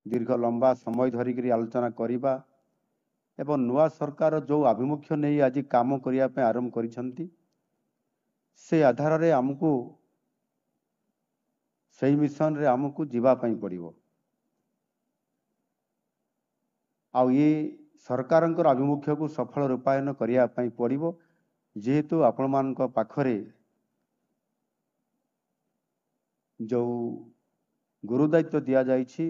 दीर्घ लंबा समय धरिक आलोचना करवा एवं नुआ सरकार जो आभिमुख्य नहीं आज काम करने आरंभ कर से आधार रे आमको सही मिशन रे आमको जीवाई पड़ो आ ये सरकार आभिमुख्य को सफल रूपायन करने पड़ो जेहेतु आपण मान पाखरे जो गुरुदायित्व दि जाइछि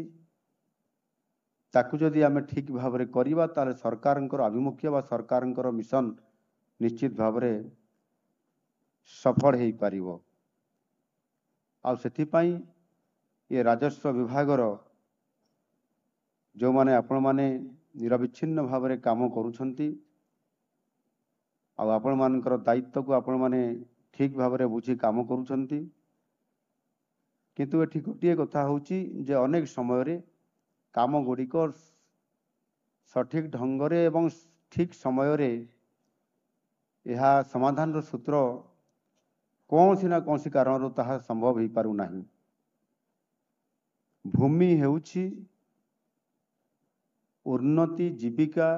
ताकू जदि आमे ठीक भाव में करवा ताले सरकार आभिमुख्य व सरकार मिशन निश्चित भाव में सफल हो पारिबो। आ सेथिपाई ये राजस्व विभागर जो माने आपण माने निरविच्छिन्न भाव में काम करुछंती आपण मानकर दायित्व को आपण माने ठीक भाव में बुझी काम करुछंती किंतु एठी गोटे कथा होची जे अनेक समय रे काम गुड़िक सठिक ढंग रे एवं ठीक समय रे यह समाधान रो सूत्र कौन सी ना कौन सी कारण ताहा संभव हो पारु नाही। भूमि हेउछि उन्नति जीविका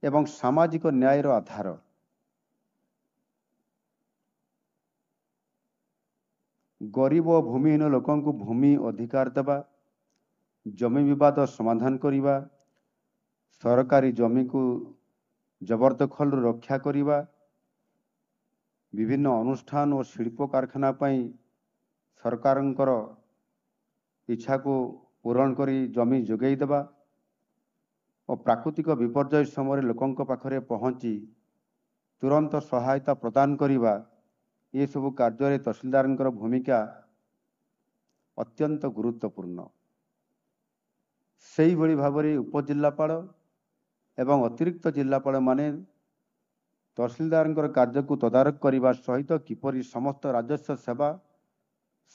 एवं सामाजिक न्याय रो आधार। गरीब और भूमिहीन लोकों को भूमि अधिकार देवा, जमी विवाद समाधान करवा, सरकारी जमी को जबरदखल रक्षा करवा, विभिन्न अनुष्ठान और शिल्प कारखाना पाई सरकारंकर इच्छा को पूरण करी जमी जोगई देवा और प्राकृतिक विपर्यय समय लोकों पाखरे पहुंची तुरंत सहायता प्रदान करवा ये सब कार्य तहसीलदार भूमिका अत्यंत गुरुत्वपूर्ण। से ही भाव में उपजिल्लापाल एवं अतिरिक्त जिल्लापाल माने तहसीलदार कार्य को तदारक करने सहित किपरि समस्त राजस्व सेवा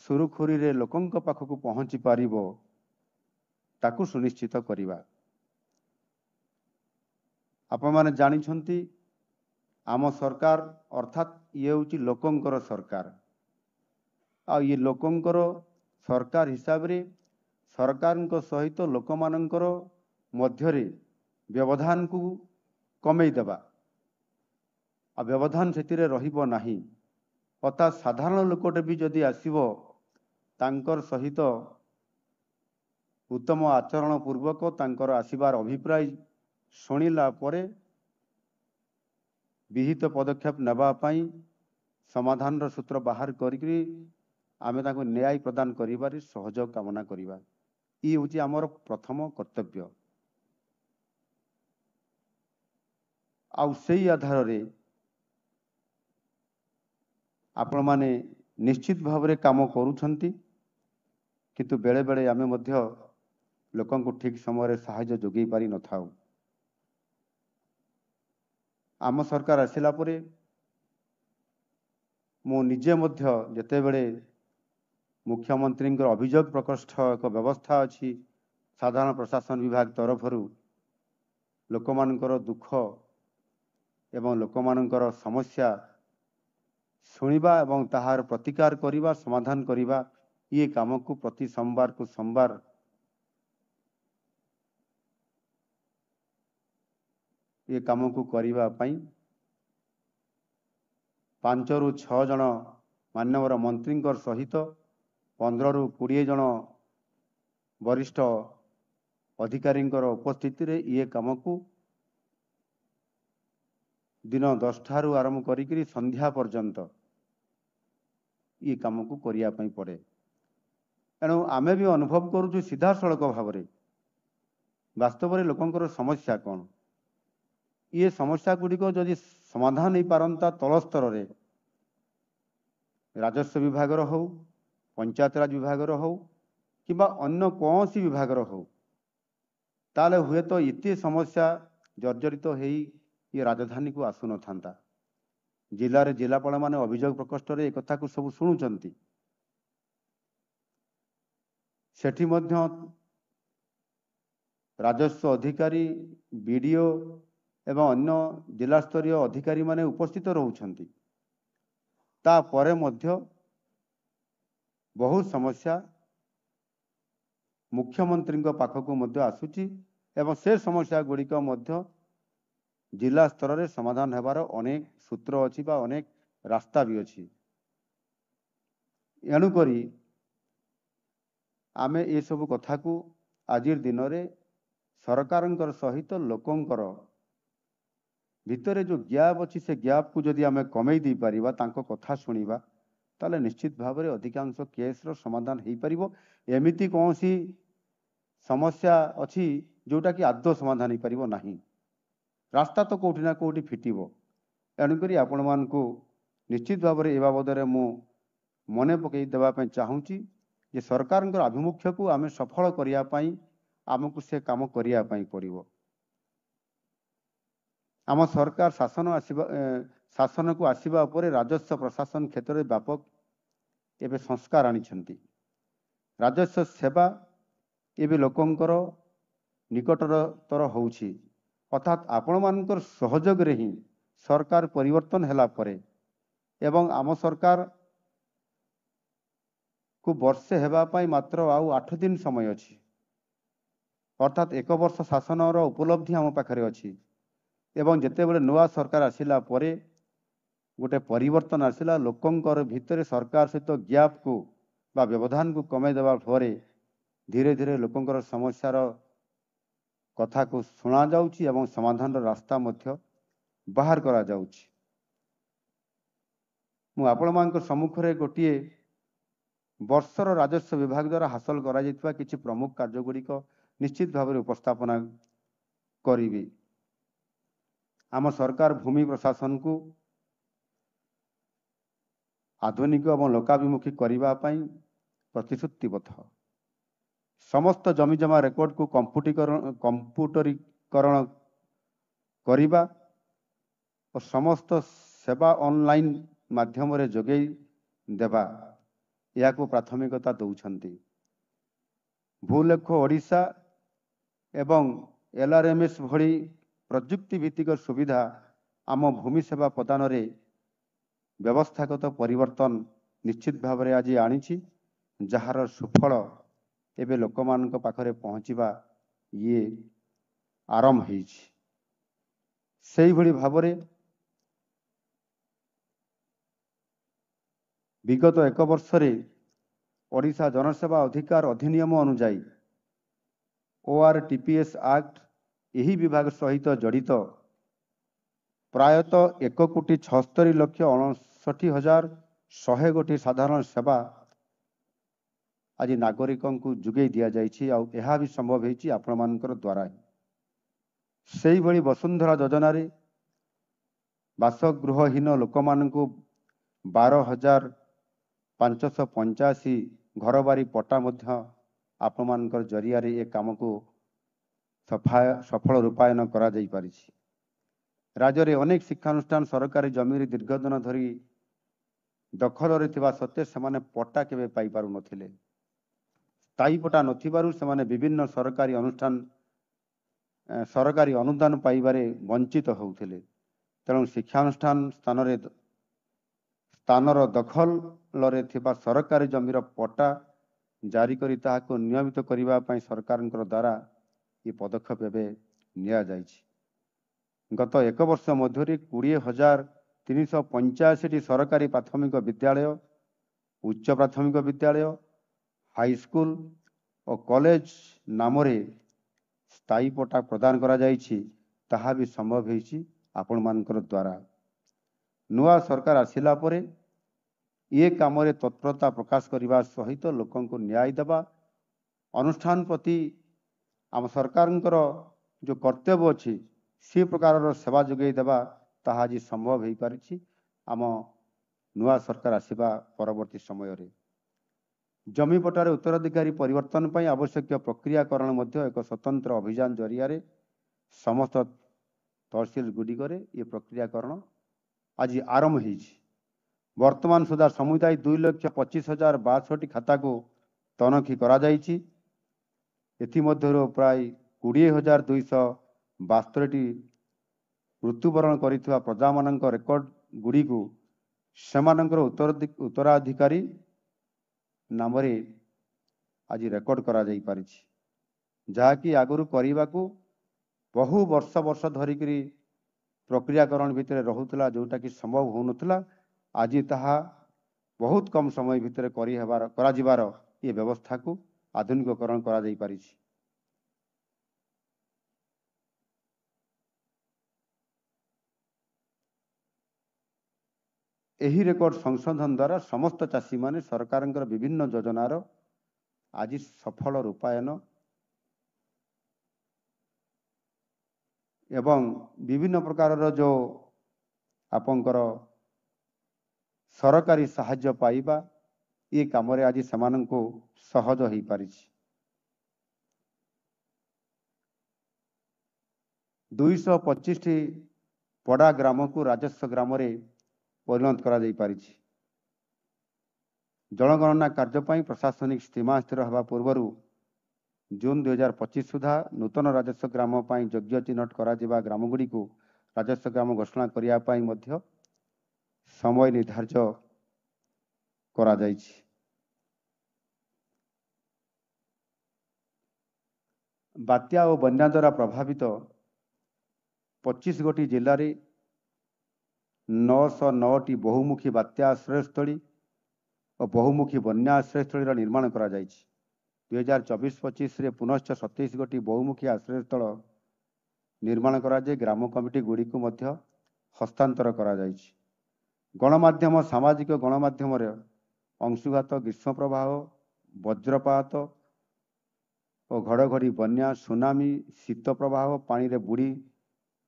सुरुखुरी रे लोकों पाखक पहुंची पारिबो ताकू सुनिश्चित करवा। आपण माने जानिछंती आम सरकार अर्थात ये हूँ लोकंकर सरकार आ ये लोकंकर सरकार हिसाब रे सरकार सहित लोक मानकर मध्यरे व्यवधान को कमई देवा आ व्यवधान से रहिबो नाही अर्थात साधारण लोकटे भी जदि आसीबो तांकर सहित उत्तम आचरण पूर्वक तांकर आसीबार अभिप्राय शुणिला परे विहित पदक्षेप नेबा पाई समाधान रो सूत्र बाहर करी आमे ताको न्याय प्रदान करिबार सहयोग कामना करिबा ई होची हमर प्रथम कर्तव्य। आउ सेही आधार रे आपण माने निश्चित भाव में काम करुछंती किंतु बेले बेले आमे मध्य लोकों को ठीक समय साहाय्य जोगई पारि न थाउ। आम सरकार आसिला परे मु निजे मध्य जेते बेले मुख्यमंत्री अभियोग प्रकोष्ठ एक व्यवस्था अच्छी साधारण प्रशासन विभाग तरफ लोक मानकर दुख एवं लोक मानकर समस्या शुणा एवं ताहार प्रतिकार करवा समाधान करवा ये काम को प्रति सोमवार को सोमवार ये काम को करवा पाई 5 ରୁ 6 जन मान्यवर मंत्री सहित 15 ରୁ 20 जन वरिष्ठ अधिकारी उपस्थिति रे ये काम को दिन 10 ठारू आरंभ करी संध्या पर्यंत ये काम को करिया पई पड़े। एणु आमे भी अनुभव करूँ सीधा सड़क भाव में वास्तव में लोकंकर समस्या कौन ये समस्या गुड़िक जदि समाधान हो पारंता तल स्तर रे राजस्व विभाग हो पंचायत राज विभाग हो कि अन्य कौन सी विभाग हो ताले हुए तो इतनी समस्या जर्जरित हो ये राजधानी को आसु न था। जिले में जिलापाल माने अभियोग प्रकोष्ठ रे एक कथा को सब शुणुचंती सेठी मध्य राजस्व अधिकारी बीडीओ एवं अन्य जिला स्तरीय अधिकारी माने उपस्थित रहउछंती ता परे मध्य बहुत समस्या मुख्यमंत्री पाखक आसूची एवं से समस्या गुड़िक जिला स्तर में समाधान होबार अनेक सूत्र अच्छी अनेक रास्ता भी अच्छी। एणुक आमे ये सब कथा को आज दिन में सरकार सहित लोकंकर भितर जो गैप अच्छी से गैप को जदि आमे कमई दे पारिबा तांको कथा सुनिबा ताले निश्चित भाव में अधिकांश केस रो समाधान हो पारिबो। एमिति कौन सी समस्या अच्छी जोटा कि आदौ समाधान हो पारिबो नहीं, रास्ता तो कोठी ना कोठी फिटिबो। एणुक आपण मानकु निश्चित भाव में ए बाबद मु मने पकई देबा पई चाहूची जे सरकार आभिमुख्य को आमे सफल करिया पई आमको से काम करिया पई पड़िबो। आम सरकार शासन को आसवा पर राजस्व प्रशासन क्षेत्र में व्यापक एवं संस्कार आनिछंती। राजस्व सेवा एवं लोकंकर निकटतर होउछि, अर्थात आपण मानकर सहयोग रे ही सरकार परिवर्तन हैला परे एवं आम सरकार को वर्षे हेबा पाई मात्र आउ 8 दिन समय अछि, अर्थात 1 वर्ष शासन उपलब्धि आम पाखरे अछि। एवं जिते बड़े नुआ सरकार आसिला परे गोटे परिवर्तन आसिला लोकंकर भितर सरकार सहित गैप को बा व्यवधान को कमे देवा फल धीरे धीरे लोकंकर समस्यार कथा को सुना जाउछि एवं समाधान रास्ता मध्य बाहर करा जाउछि। मु आपण मानक सम्मुख रे गोटिए वर्षर राजस्व विभाग द्वारा हासिल करा जैतबा किछि प्रमुख कार्य गुड़िक निश्चित भाव में उपस्थापना करिबी। आम सरकार भूमि प्रशासन को आधुनिक और लोकाभिमुखी करने प्रतिश्रुतिबद्ध। समस्त जमी जमा रेकर्ड को कंप्यूटरीकरण करने और समस्त सेवा ऑनलाइन माध्यम रे जोगई देवा या को प्राथमिकता दौरान भूलेख ओडिशा एवं एलआरएमएस भली प्रजुक्ति भित्तिक सुविधा आम भूमि सेवा प्रदान रे व्यवस्थागत परिवर्तन निश्चित भाव में आज आनी, जार सुफल एवं लोक मान पाखरे पहुँचवा ये आरंभ हो भाव विगत 1 वर्ष ओडिशा जनसेवा अधिकार अधिनियम अनुजाई ORTPS एक्ट यही विभाग सहित जड़ित प्रायतः 1,76,59,100 गोटी साधारण सेवा आज नागरिकों को जुगई दि जाइछि। यह भी संभव होइछि आपण मानकर द्वारा। सेही भली वसुंधरा योजना रे बासगृहहीन लोक मानकु 12,585 घर बारी पट्टा मध्य आपण मानकर जरिया रे ए काम को सफल रूपायन करा जाई पारिछि। राज्य रे अनेक शिक्षानुष्ठान सरकारी जमी दीर्घ दिन धरी दखल रे थिबा सत्ते सेमाने पट्टा केबे पाई पारु नथिले। स्थायी पट्टा नथिबारु सेमाने विभिन्न सरकारी अनुष्ठान सरकारी अनुदान पाइबारे वंचित होउथिले। तेणु शिक्षानुष्ठान स्थानर दखल रे थिबा सरकारी जमीर पट्टा जारी करी ताहाको नियमित करिबा पई सरकारनकर द्वारा ये पदक्षेप एवं निया जाइछि। गत 1 वर्ष मध्य 20,385 सरकारी प्राथमिक विद्यालय, उच्च प्राथमिक विद्यालय, हाईस्कूल और कॉलेज नाम रे स्थायी पट्टा प्रदान करा जाइछि। ताहा भी संभव होइछि आपण मानकर द्वारा। नुआ सरकार आसिला परे ये काम रे तत्परता प्रकाश करने सहित लोकों को न्याय देवा अनुष्ठान प्रति आम सरकार जो कर्तव्य अच्छी सी प्रकार सेवा जोगई देवा ताहा आज संभव हो पारिछि। आम नुआ सरकार आसिबा परवर्ती समय रे जमी पट्टारे उत्तराधिकारी परिवर्तन पर आवश्यक प्रक्रियाकरण मध्य एक स्वतंत्र अभियान जरिया रे समस्त तहसील गुड़िकरे ये प्रक्रियाकरण आज आरंभ हो। वर्तमान सुधा समुदाय 2,25,062 खाता को तनखी करा जाइछि। एथिमध्यरो प्राय 20,272 मृत्युवरण करिथिबा प्रजा मानक रेकर्ड गुड़ी को सेमानकर उत्तराधिकारी नाम रे आज रेकर्ड करा जाई पारिछि, जहाँकि आगुरी करने बहु वर्ष वर्ष धरिकी प्रक्रियाकरण भितर रहुतला, जोटा कि संभव होनुतला। आज ताहा बहुत कम समय भितर करा जिबार ये व्यवस्था को आधुनिककरण करा जाई पारिछि। एही रेकर्ड संशोधन द्वारा समस्त चाषी माने सरकार विभिन्न योजनार आज सफल रूपायन एवं विभिन्न प्रकार जो आपंकर सरकारी साहाय्य पाइबा ये काम आज सेमानंको सहज हो पारिछि। 225 पड़ा ग्राम को राजस्व ग्राम रे परिणत करा जाई पारिछि। जनगणना कार्यपाई प्रशासनिक सीमा स्थिर हवा पूर्व जून 2025 सुधा नूतन राजस्व ग्राम पाई योग्य चिन्हट करा जिबा ग्रामगुड़ी को राजस्व ग्राम घोषणा करिया पाई मध्य समय निर्धार्य करा जाइछि। बात्या और बन्या द्वारा प्रभावित 25 गोटी जिले में 909टी बहुमुखी बात्या आश्रयस्थली और बहुमुखी बन्या आश्रयस्थली निर्माण करा जाइछि। 2024-25 रे पुनश्च 27 गोटी बहुमुखी आश्रयस्थल निर्माण करा जाय ग्राम कमिटी गुड़ी को मध्य हस्तांतर करा जाइछि। गणमाध्यम सामाजिक गणमाध्यम अंशुघात, ग्रीष्म प्रवाह, वज्रपात और घड़घड़ी, बन्या, सुनामी, शीत प्रवाह, पानी रे बुड़ी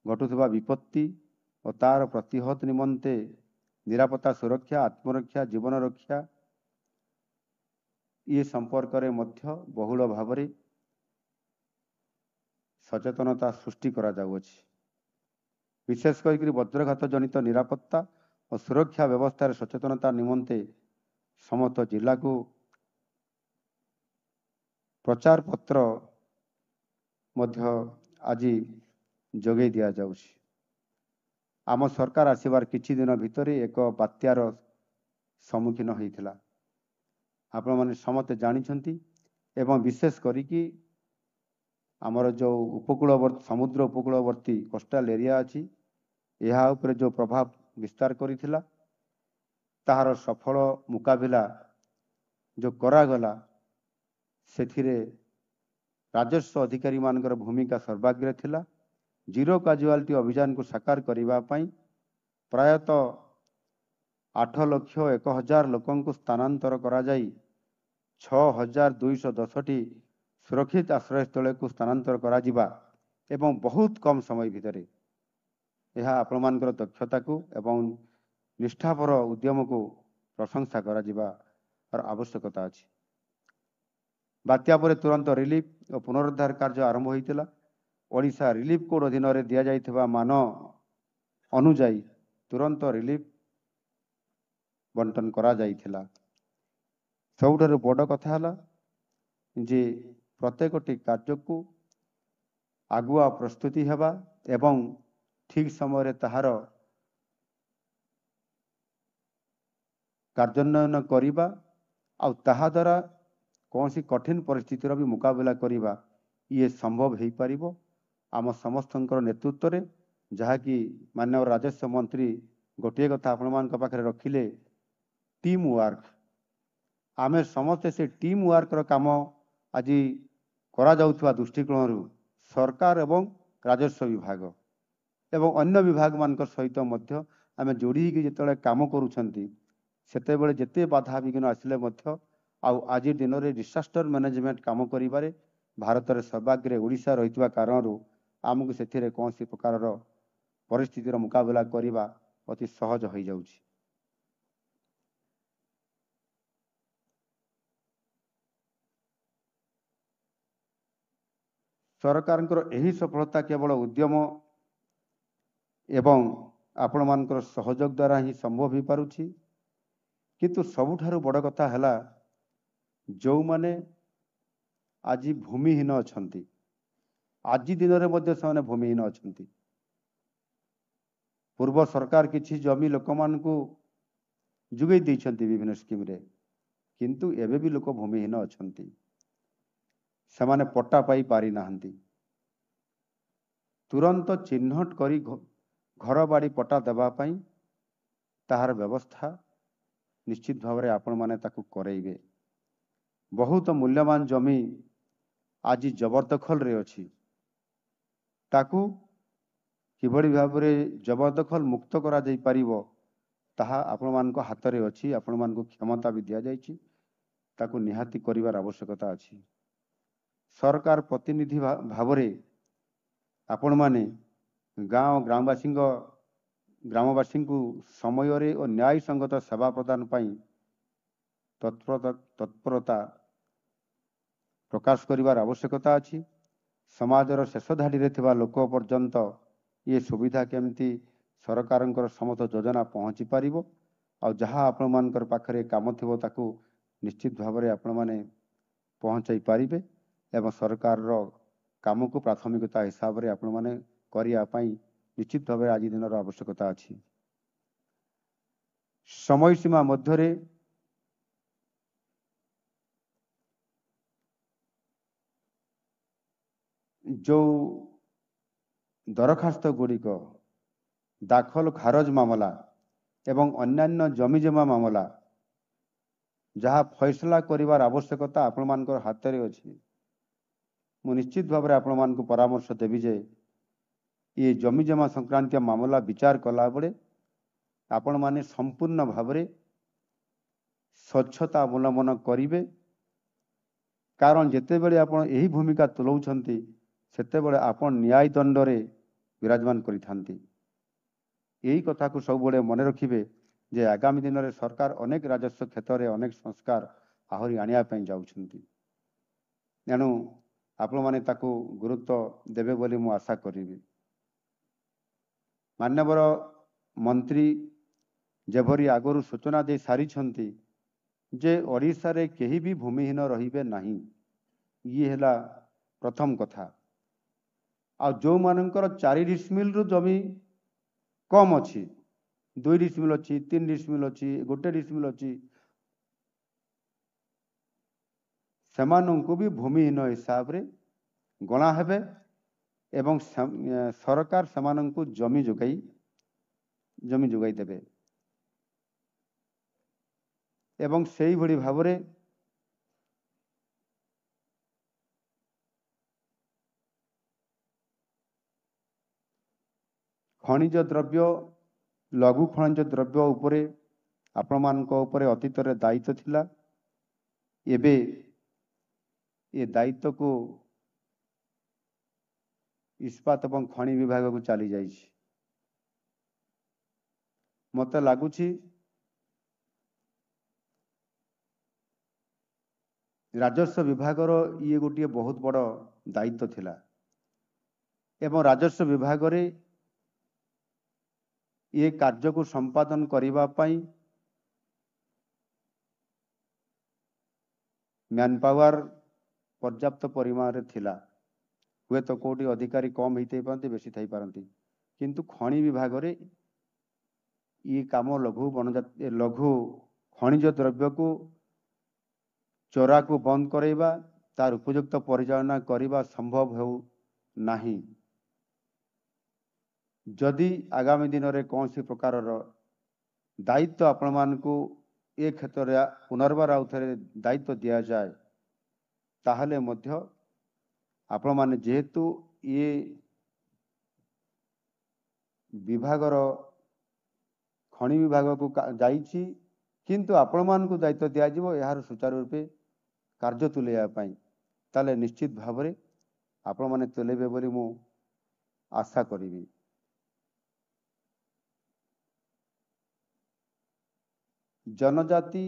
घटुवा विपत्ति और तार प्रतिहत निमंते निरापत्ता, सुरक्षा, आत्मरक्षा, जीवन रक्षा ये संपर्क रे मध्य बहुल भाव सचेतनता सृष्टि करा जाउछि। विशेष कर वज्रघात जनित निरापत्ता और सुरक्षा व्यवस्था सचेतनता निमंते समस्त जिला को प्रचार पत्र मध्य आज जोगे दिया जाउछि। आम सरकार आसिबार किछि दिन भितर एक बात्यार सम्मुखीन होइथिला, आपण माने समस्त जानिछंती। एवं विशेष करिकी आमर जो उपकूलवर्ती समुद्र उपकूलवर्ती कोस्टाल एरिया अछि यहा उपरे जो प्रभाव विस्तार करिथिला ताहार सफल मुकाबिला जो करागला सेथिरे राजस्व अधिकारी मानकर भूमिका सर्वाग्रे थिला। जीरो काजुआलिटी अभियान को साकार करिबा पई प्रायतः 8,01,000 लोकों को स्थानांतर करा जाई 6,210टी सुरक्षित आश्रयस्थल को स्थानांतर करा जिबा एवं बहुत कम समय भितर यह आपण मानकर दक्षता को एवं निष्ठापर उद्यम को प्रशंसा करा जिबा और आवश्यकता अछि। बात्या पर तुरंत रिलीफ और पुनरुद्धार कार्य आरंभ होइतिला। ओडिशा रिलीफ कोड अधीन रे दिया जाइथिबा मान अनुजाई तुरंत रिलीफ बंटन करा जाइथिला। सबुठारु बड़ कथा हला जे प्रत्येकटी कार्य को आगुआ प्रस्तुति हेबा एवं ठीक समय ताहार कार्यान्वयन करिबा आ ताहा द्वारा कौन सी कठिन परिस्थितिर भी मुकाबला करिबा ये संभव हो पारिबो आम समस्तंकर नेतृत्व रे, जहाँकि माननीय राजस्व मंत्री गोटे कथा आपण मान पाखरे रखिले टीम वर्क। आमे समस्ते से टीम वर्क रो काम आज करा जाउथवा दृष्टिकोण सरकार एवं राजस्व विभाग एवं अन्य विभाग मान सहित मध्य आमे जोड़ी जिते काम करूछंती सेते बेले जेते बाधा विघ्न आसिले मध्य आज दिन में डिसास्टर मैनेजमेंट काम करिबारे भारत रे सर्वाग्रे ओडिशा रहितवा कारण आमको से कौन सी प्रकार परिस्थितिर मुकाबला करिबा अति सहज हो जाउछि। सरकार यही सफलता केवल उद्यम एवं आपण मानकर सहयोग द्वारा ही संभव हो पारुछि। किंतु सबुठारु बड़ कथा हला जो माने आज भूमिहीन अछंती आज दिन में भूमिहीन अछंती। पूर्व सरकार किछि जमी लोक मान को जुगै दैछंती विभिन्न स्कीम रे, किंतु एबे भी लोक भूमिहीन अछंती। ସେମାନେ ପଟ୍ଟା ପାଇ ପାରି ନାହାନ୍ତି। ତୁରନ୍ତ ଚିହ୍ନଟ କରି ଘର ବାଡ଼ି ପଟ୍ଟା ଦେବା ପାଇଁ ତାହାର ବ୍ୟବସ୍ଥା ନିଶ୍ଚିତ ଭାବରେ ଆପଣମାନେ ତାକୁ କରେଇବେ। ବହୁତ ମୂଲ୍ୟବାନ ଜମି ଆଜି ଜବରଦଖଲରେ ଅଛି, ତାକୁ କିଭଳି ଭାବରେ ଜବରଦଖଲ ମୁକ୍ତ କରାଯାଇପାରିବ ତାହା ଆପଣମାନଙ୍କ ହାତରେ ଅଛି। ଆପଣମାନଙ୍କୁ କ୍ଷମତା ବି ଦିଆଯାଇଛି, ତାକୁ ନିହାତି କରିବାର ଆବଶ୍ୟକତା ଅଛି। ସରକାର ପ୍ରତିନିଧି ଭାବରେ ଆପଣମାନେ ଗ୍ରାମବାସୀଙ୍କୁ ସମୟରେ ଓ ନ୍ୟାୟସଙ୍ଗତ ସେବା ପ୍ରଦାନ ପାଇଁ ତତ୍ପରତା ପ୍ରକାଶ କରିବାର ଆବଶ୍ୟକତା ଅଛି। ସମାଜର ଶେଷ ଧାଡ଼ିରେ ଥିବା ଲୋକ ପର୍ଯ୍ୟନ୍ତ ଏ ସୁବିଧା କେମିତି ସରକାରଙ୍କର ସମସ୍ତ ଯୋଜନା ପହଞ୍ଚି ପାରିବ, ଆଉ ଯାହା ଆପଣମାନଙ୍କର ପାଖରେ କାମ ଥିବ ତାକୁ ନିଶ୍ଚିତ ଭାବରେ ଆପଣମାନେ ପହଞ୍ଚାଇ ପାରିବେ ଏବଂ ସରକାରର କାମକୁ ପ୍ରାଥମିକତା ହିସାବରେ ଆପଣମାନେ କରିବା ପାଇଁ ନିଶ୍ଚିତ ଭାବରେ ଆଜି ଦିନର ଆବଶ୍ୟକତା ଅଛି। ସମୟସୀମା ମଧ୍ୟରେ ଯେଉଁ ଦରଖାସ୍ତ ଗୁଡ଼ିକ ଦାଖଲ ଖାରଜ ମାମଲା ଏବଂ ଅନ୍ୟାନ୍ୟ ଜମିଜମା ମାମଲା ଯାହା ଫଇସଲା କରିବାର ଆବଶ୍ୟକତା ଆପଣମାନଙ୍କର ହାତରେ ଅଛି, ମୁଁ ନିଶ୍ଚିତ ଭାବରେ ଆପଣମାନଙ୍କୁ ପରାମର୍ଶ ଦେବି ଯେ ଏ ଜମିଜମା ସଂକ୍ରାନ୍ତୀୟ ମାମଲା ବିଚାର କଲାବେଳେ ଆପଣମାନେ ସମ୍ପୂର୍ଣ୍ଣ ଭାବରେ ସ୍ୱଚ୍ଛତା ଅବଲମ୍ବନ କରିବେ। କାରଣ ଯେତେବେଳେ ଆପଣ ଏହି ଭୂମିକା ତୁଲାଉଛନ୍ତି ସେତେବେଳେ ଆପଣ ନ୍ୟାୟ ଦଣ୍ଡରେ ବିରାଜମାନ କରିଥାନ୍ତି। ଏହି କଥାକୁ ସବୁବେଳେ ମନେ ରଖିବେ ଯେ ଆଗାମୀ ଦିନରେ ସରକାର ଅନେକ ରାଜସ୍ୱ କ୍ଷେତ୍ରରେ ଅନେକ ସଂସ୍କାର ଆହୁରି ଆଣିବା ପାଇଁ ଯାଉଛନ୍ତି। ଏଣୁ ଆପଣମାନେ ତାକୁ ଗୁରୁତ୍ୱ ଦେବେ ବୋଲି ମୁଁ ଆଶା କରିବି। ମାନ୍ୟବର ମନ୍ତ୍ରୀ ଯେଭଳି ଆଗରୁ ସୂଚନା ଦେଇ ସାରିଛନ୍ତି ଯେ ଓଡ଼ିଶାରେ କେହି ବି ଭୂମିହୀନ ରହିବେ ନାହିଁ, ଇଏ ହେଲା ପ୍ରଥମ କଥା। ଆଉ ଯେଉଁମାନଙ୍କର 4 ଡିସିମିଲରୁ ଜମି କମ୍ ଅଛି, 2 ଡିସିମିଲ ଅଛି, 3 ଡିସିମିଲ ଅଛି, 1 ଡିସିମିଲ ଅଛି, ସେମାନଙ୍କୁ ବି ଭୂମିହୀନ ହିସାବରେ ଗଣା ହେବେ ଏବଂ ସରକାର ସେମାନଙ୍କୁ ଜମି ଯୋଗାଇ ଦେବେ। ଏବଂ ସେଇଭଳି ଭାବରେ ଖଣିଜ ଦ୍ରବ୍ୟ, ଲଘୁ ଖଣିଜ ଦ୍ରବ୍ୟ ଉପରେ ଆପଣମାନଙ୍କ ଉପରେ ଅତୀତରେ ଦାୟିତ୍ୱ ଥିଲା। ଏବେ ଏ ଦାୟିତ୍ୱକୁ ଇସ୍ପାତ ଏବଂ ଖଣି ବିଭାଗକୁ ଚାଲି ଯାଇଛି। ମୋତେ ଲାଗୁଛି ରାଜସ୍ୱ ବିଭାଗର ଇଏ ଗୋଟିଏ ବହୁତ ବଡ଼ ଦାୟିତ୍ୱ ଥିଲା ଏବଂ ରାଜସ୍ୱ ବିଭାଗରେ ଏ କାର୍ଯ୍ୟକୁ ସମ୍ପାଦନ କରିବା ପାଇଁ ମ୍ୟାନପାୱାର ପର୍ଯ୍ୟାପ୍ତ ପରିମାଣରେ ଥିଲା। ହୁଏତ କୋଉଠି ଅଧିକାରୀ କମ୍ ହେଇଥାଇପାରନ୍ତି, ବେଶୀ ଥାଇପାରନ୍ତି, କିନ୍ତୁ ଖଣି ବିଭାଗରେ ଏ କାମ ଲଘୁ ଖଣିଜ ଦ୍ରବ୍ୟକୁ ଚୋରାକୁ ବନ୍ଦ କରାଇବା, ତାର ଉପଯୁକ୍ତ ପରିଚାଳନା କରିବା ସମ୍ଭବ ହେଉ ନାହିଁ। ଯଦି ଆଗାମୀ ଦିନରେ କୌଣସି ପ୍ରକାରର ଦାୟିତ୍ୱ ଆପଣମାନଙ୍କୁ ଏ କ୍ଷେତ୍ରରେ ପୁନର୍ବାର ଆଉ ଥରେ ଦାୟିତ୍ୱ ଦିଆଯାଏ, ତାହେଲେ ମଧ୍ୟ ଆପଣମାନେ ଯେହେତୁ ଏ ବିଭାଗର ଖଣି ବିଭାଗକୁ ଯାଇଛି, କିନ୍ତୁ ଆପଣମାନଙ୍କୁ ଦାୟିତ୍ୱ ଦିଆଯିବ ଏହାର ସୁଚାରୁ ରୂପେ କାର୍ଯ୍ୟ ତୁଲାଇବା ପାଇଁ, ତାହେଲେ ନିଶ୍ଚିତ ଭାବରେ ଆପଣମାନେ ତୁଲାଇବେ ବୋଲି ମୁଁ ଆଶା କରିବି। ଜନଜାତି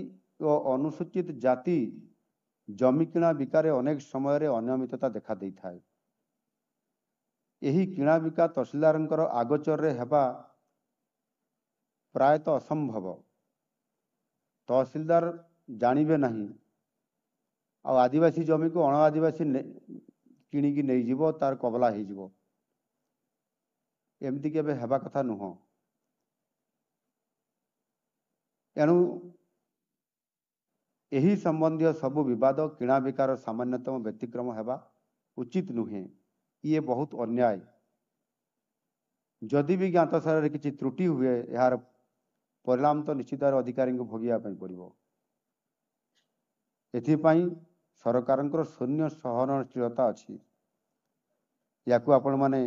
ଓ ଅନୁସୂଚିତ ଜାତି ଜମି କିଣା ବିକାରେ ଅନେକ ସମୟରେ ଅନିୟମିତତା ଦେଖା ଦେଇଥାଏ। ଏହି କିଣା ବିକା ତହସିଲଦାରଙ୍କର ଆଗୋଚରରେ ହେବା ପ୍ରାୟତଃ ଅସମ୍ଭବ। ତହସିଲଦାର ଜାଣିବେ ନାହିଁ ଆଉ ଆଦିବାସୀ ଜମିକୁ ଅଣ ଆଦିବାସୀ କିଣିକି ନେଇଯିବ, ତାର କବଲା ହେଇଯିବ। ଏମିତି କେବେ ହେବା କଥା ନୁହଁ। ଏଣୁ ଏହି ସମ୍ବନ୍ଧୀୟ ସବୁ ବିବାଦ କିଣା ବିକାର ସାମାନ୍ୟତମ ବ୍ୟତିକ୍ରମ ହେବା ଉଚିତ ନୁହେଁ। ଇଏ ବହୁତ ଅନ୍ୟାୟ। ଯଦି ବି ଜ୍ଞାତସାରରେ କିଛି ତ୍ରୁଟି ହୁଏ ଏହାର ପରିଣାମ ତ ନିଶ୍ଚିତ ଭାବରେ ଅଧିକାରୀଙ୍କୁ ଭୋଗିବା ପାଇଁ ପଡ଼ିବ। ଏଥିପାଇଁ ସରକାରଙ୍କର ଶୂନ୍ୟ ସହନଶୀଳତା ଅଛି। ୟାକୁ ଆପଣମାନେ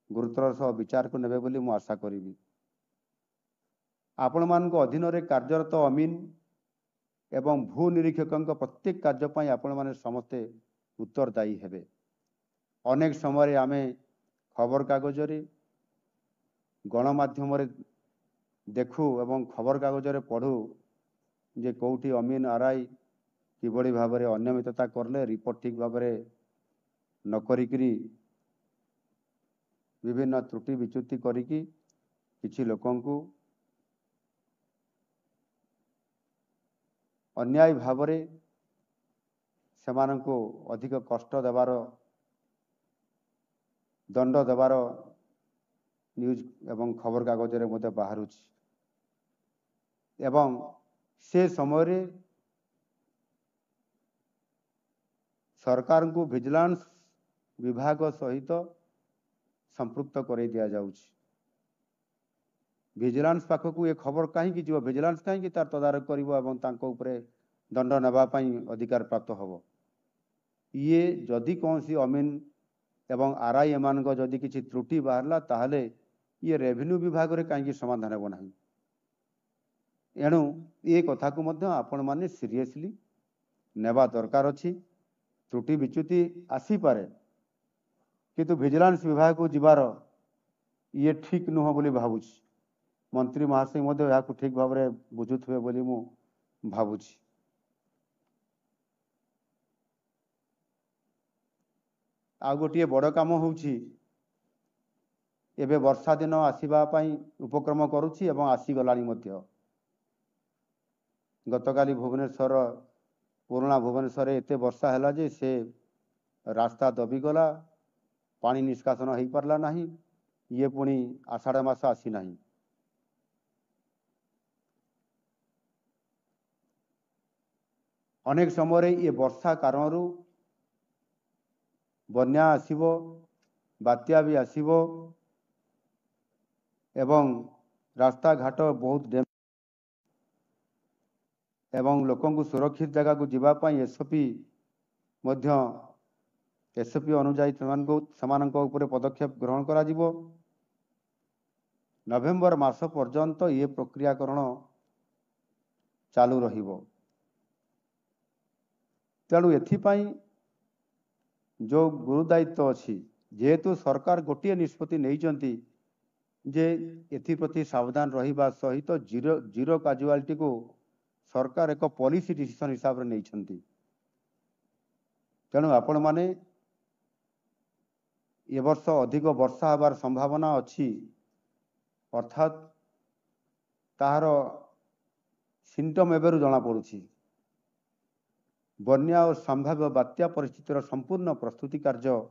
ଗୁରୁତ୍ୱର ସହ ବିଚାରକୁ ନେବେ ବୋଲି ମୁଁ ଆଶା କରିବି। ଆପଣମାନଙ୍କ ଅଧୀନରେ କାର୍ଯ୍ୟରତ ଅମିନ ଏବଂ ଭୂ ନିରୀକ୍ଷକଙ୍କ ପ୍ରତ୍ୟେକ କାର୍ଯ୍ୟ ପାଇଁ ଆପଣମାନେ ସମସ୍ତେ ଉତ୍ତରଦାୟୀ ହେବେ। ଅନେକ ସମୟରେ ଆମେ ଖବରକାଗଜରେ ଗଣମାଧ୍ୟମରେ ଦେଖୁ ଏବଂ ଖବରକାଗଜରେ ପଢ଼ୁ ଯେ କେଉଁଠି ଅମିନ ଆର୍ଆଇ କିଭଳି ଭାବରେ ଅନିୟମିତତା କଲେ ରିପୋର୍ଟ ଠିକ୍ ଭାବରେ ନ କରିକିରି ବିଭିନ୍ନ ତ୍ରୁଟି ବିଚ୍ୟୁତି କରିକି କିଛି ଲୋକଙ୍କୁ ଅନ୍ୟାୟ ଭାବରେ ସେମାନଙ୍କୁ ଅଧିକ କଷ୍ଟ ଦେବାର ଦଣ୍ଡ ଦେବାର ନ୍ୟୁଜ୍ ଏବଂ ଖବରକାଗଜରେ ମଧ୍ୟ ବାହାରୁଛି। ଏବଂ ସେ ସମୟରେ ସରକାରଙ୍କୁ ଭିଜିଲାନ୍ସ ବିଭାଗ ସହିତ संपृक्त कराई दिया जाउछि। विजिलेंस पाखक ये खबर कहीं जीव विजिलेंस कहीं तार तदारक करिवो एवं तांको उपरे दंड नेबा पई अधिकार प्राप्त हबो। ये जदि कौन सी अमीन एवं आरआई एमान को जदि किसी त्रुटि बाहरला ताहले ये रेवेन्यू विभाग रे कहीं समाधान हेबो नाही। एणु ये कथा को मध्य आपण माने सीरियसली नेबा दरकार अछि। त्रुटि विच्युति आसी पारे किंतु विजिलेंस विभाग को जीवार ये ठीक नुह बोली भावुछि। मंत्री महाशय मध्य या ठीक भाव में बुझुथुबे बोली मु भावुछि। आ गोटे बड़ काम होउछि एबे वर्षा दिन आसीबा पई उपक्रम करूछि एवं आसी गलानी मध्य। गतकाली भुवनेश्वर पुराना भुवनेश्वर एते वर्षा हैला जे से रास्ता दबी गला, पानी निष्कासन हो पारला नहीं। ये पुणी आषाढ़ मास आसी नहीं। अनेक समय ये वर्षा कारण बन्या आसीबो, बात्या भी आसीबो एवं रास्ता घाट बहुत एवं लोकंकु सुरक्षित जगह को जीवा पाई एसओपी मध्य एसओपी अनुजाई समानक उपरे पदक्षेप ग्रहण करा जिवो। नवेम्बर मास पर्यंत ये प्रक्रियाकरण चालू रहिबो। तेणु एथिपाई जो गुरुदायित्व अच्छी जेहेतु सरकार गोटे निष्पत्ति नहीं जे एप्रति सावधान रहिबा सहित जीरो काजुआलिटी को सरकार एक पॉलिसी डिसीजन हिसाब से नहीं। तेणु आपण माने ए वर्ष अधिक वर्षा हबार संभावना अच्छी अर्थात ताहार सिम्पटम एवं जना पड़ुछि। बन्या और संभाव्य बात्या परिस्थितिर संपूर्ण प्रस्तुति कार्य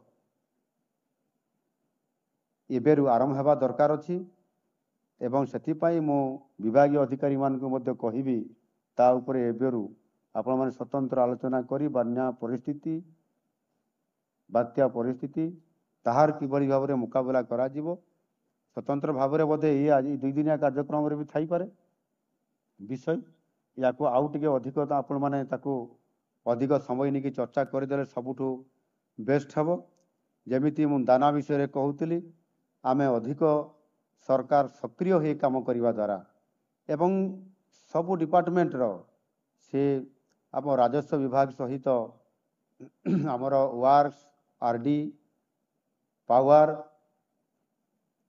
एबेरु आरंभ हेबा दरकार अछि एवं सेथिपाई मो विभागीय अधिकारी मानक मध्य कहिबी ता उपरे एबेरु आपण माने स्वतंत्र आलोचना करी बन्या परिस्थिति बात्या परिस्थिति ताहार किभଳି भाबरे मुकाबला करा जिवो स्वतंत्र भाबरे बोधे ये आज 2 दिनिया कार्यक्रम रे भी थाई पारे विषय याको आउ टिके अधिक आपण माने ताको अधिक समय नहीं चर्चा करदे सबुठू बेस्ट हम। जमीती मु दाना विषय कहूली आमे अधिक सरकार सक्रिय हो काम करने द्वारा एवं सबू डिपार्टमेंट रो से आम राजस्व विभाग सहित आमर वार्स आरडी पावर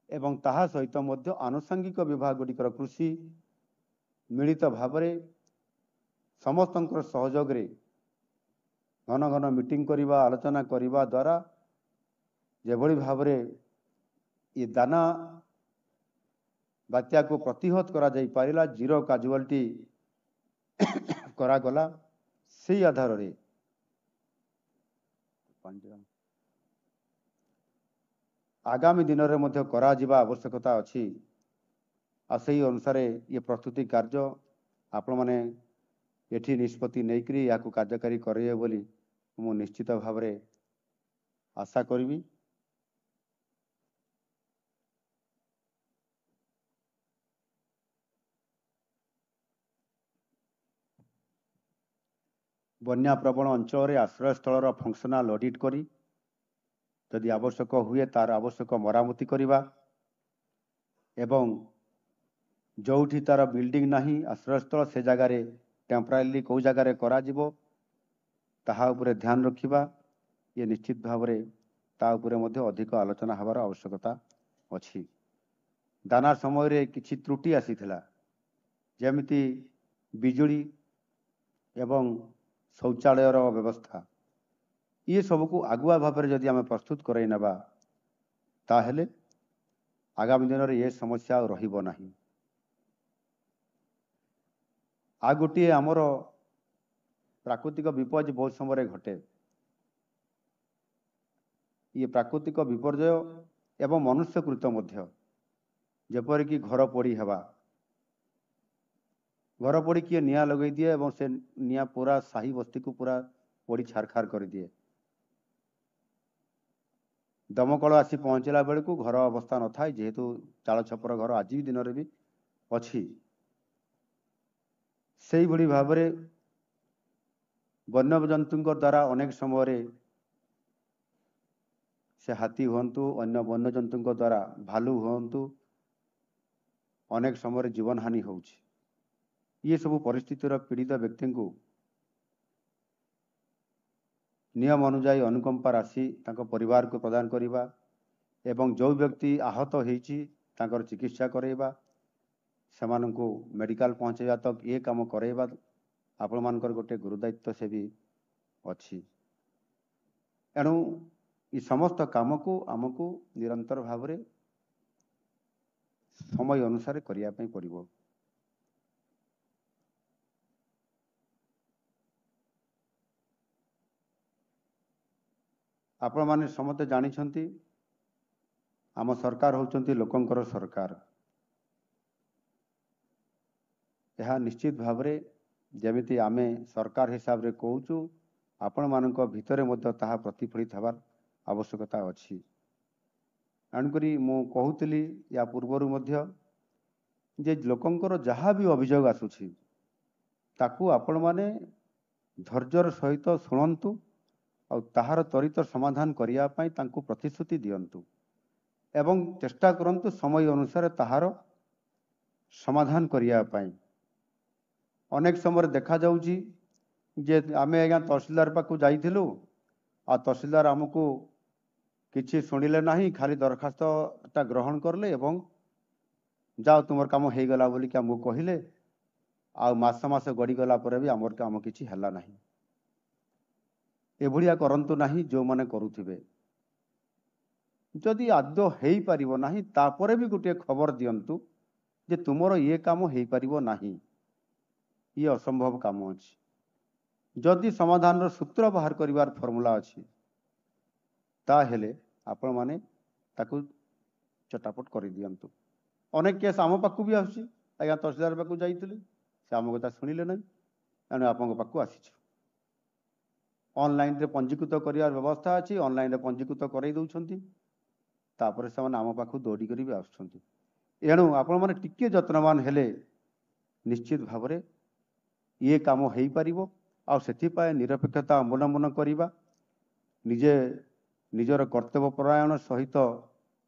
एवं ताहा सहित मध्य आनुषंगिक विभाग गुड़िकर कृषि मिलित भावरे समस्त सहयोग रे घन घन मीटिंग करवा आलोचना करने द्वारा जेभली भावरे ये दाना बात्या को प्रतिहत करा जाई पारिला जीरो काजुआलिटी करागला से आधार रे आगामी दिन में मध्य करा जिबा आवश्यकता अच्छी आ से अनुसार ये प्रस्तुति कार्य आपण माने एठी निष्पत्ति नैकरी या कार्यकारी करेंगे बोली मु निश्चित भाव में आशा करी। बन्या प्रवण अंचल आश्रय स्थल फंक्शनाल ऑडिट करी यदि आवश्यक हुए तार आवश्यक मरामती करवा एवं जोठी तार बिल्डिंग नहीं आश्रय स्थल से जगार टेम्परारी कौ जगार करा ताहा उपरे ध्यान रखिबा ये निश्चित भाव में ता उपरे मध्य अधिक आलोचना हबार आवश्यकता अछि। दाना समय रे किछि त्रुटि आसीथिला जेमिति बिजुली एवं शौचालय व्यवस्था ये सबको आगुआ भाव में जदि आम प्रस्तुत करई नबा ताहेले आगामी दिन में ये समस्या रहिबो नाही। आ गोटे आमर प्राकृतिक विपद बहुत समय घटे ये प्राकृतिक विपर्यय एवं मनुष्यकृत मध्य जेपरिक घर पोड़ी हेबा घर पोड़ी किए निया लगे दिए एवं से निया पूरा साही बस्ती को पूरा पोड़ी छारखार कर दिए। दमकल आसी पहुँचला बेलू घर अवस्था न था जेहेतु चाल छपर घर आज भी दिन में भी अच्छी से भली भाव में वन्य जंतु द्वारा अनेक समय से हाथी हूँ अन्य वन्य जंतु द्वारा भालू हूँ अनेक समय जीवन हानि हो ये सब परिस्थितिर पीड़ित व्यक्ति को नियम अनुजाई अनुकंपा राशि तांको परिवार को प्रदान करिबा एवं जो व्यक्ति आहत होईची तांकर चिकित्सा करेबा सेमानंको मेडिकल पहुंचेबा तक ये काम करेबा आपण मानकर गोटे गुरुदायित्व से भी अच्छी। एणु ये समस्त काम को आमको निरंतर भाव में समय अनुसार करिया पई पड़िबो। आपण माने समते जानिछंती आम सरकार होचंती लोकंकर सरकार। यह निश्चित भाव में जमिति आमे सरकार हिसाब रे कहूचु आपण मानक भितरे मध्य ताहा प्रतिफलित हबार आवश्यकता अछि। अणुकरी मु कहूतली या पूर्वरु मध्य जे लोकंकर जहाँ भी अभियोग आसुछि ताकू आपण माने धैर्यर सहित शुणंतु और ताहार त्वरित समाधान करिया पई तांकू प्रतिश्रुति दियंतु एवं चेष्टा करंतु समय अनुसार ताहार समाधान करिया पई। अनेक समय देखा जाउची जे आमे आज्ञा तहसीलदार पाखु जाइथिलु आ तहसीलदार आमको किछि सुनिले नाही खाली दरखास्तटा ग्रहण करले एवं जाओ तुमर काम हो गला बोली कि आमको कहले आ मास मास गड़ी गला पर भी आमर काम किछि हला नाही। एभलिया करंतु नाही जो माने करूथिबे जदि आदौ हेई परिबो नाही तापरे भी गोटे खबर दियंतु जे तुमर ये काम हेई परिबो नाही ये असंभव काम अछि। जदि समाधान सूत्र बाहर करिवार फॉर्मूला अछि ताहेले आपण माने ताकू चटापट कर दियंतु। अनेक केस आम पाखु भी आसी आज्ञा तहसीलदार पाखु जाइथिलु से आम कथा सुनिले नहीं एणु आपन पाखु आसीछु। ऑनलाइन रे पंजीकृत करिवार व्यवस्था अछि ऑनलाइन रे पंजीकृत करई दउछंती तापर से आम पाखु दौड़ी करी भी आसुछंती। एणु आपण माने टिके यत्नवान हेले निश्चित भाव में ये काम हो पारिबो आ सेथिपाय निरपेक्षता अवलंबन करिबा निजे निजर कर्तव्य परायण सहित